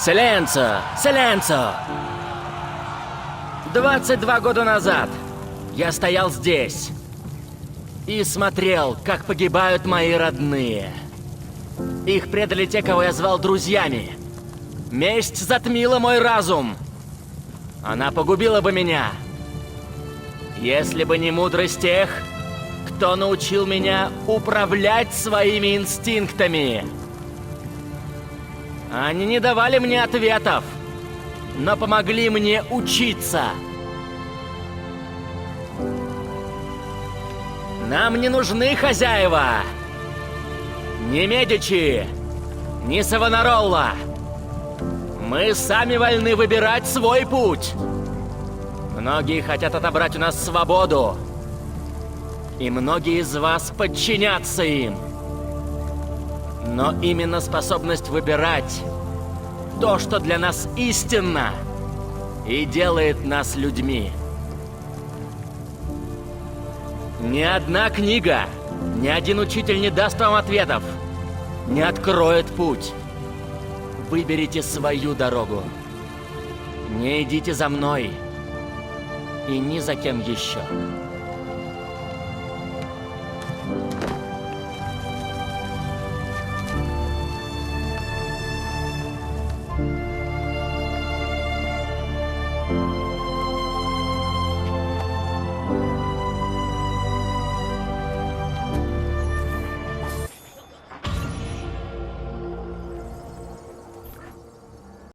Селенцо! Селенцо! 22 года назад я стоял здесь и смотрел, как погибают мои родные. Их предали те, кого я звал друзьями. Месть затмила мой разум. Она погубила бы меня, если бы не мудрость тех, кто научил меня управлять своими инстинктами. Они не давали мне ответов, но помогли мне учиться. Нам не нужны хозяева. Ни Медичи, ни Савонаролла. Мы сами вольны выбирать свой путь. Многие хотят отобрать у нас свободу. И многие из вас подчинятся им. Но именно способность выбирать то, что для нас истинно, и делает нас людьми. Ни одна книга, ни один учитель не даст вам ответов, не откроет путь. Выберите свою дорогу. Не идите за мной и ни за кем еще.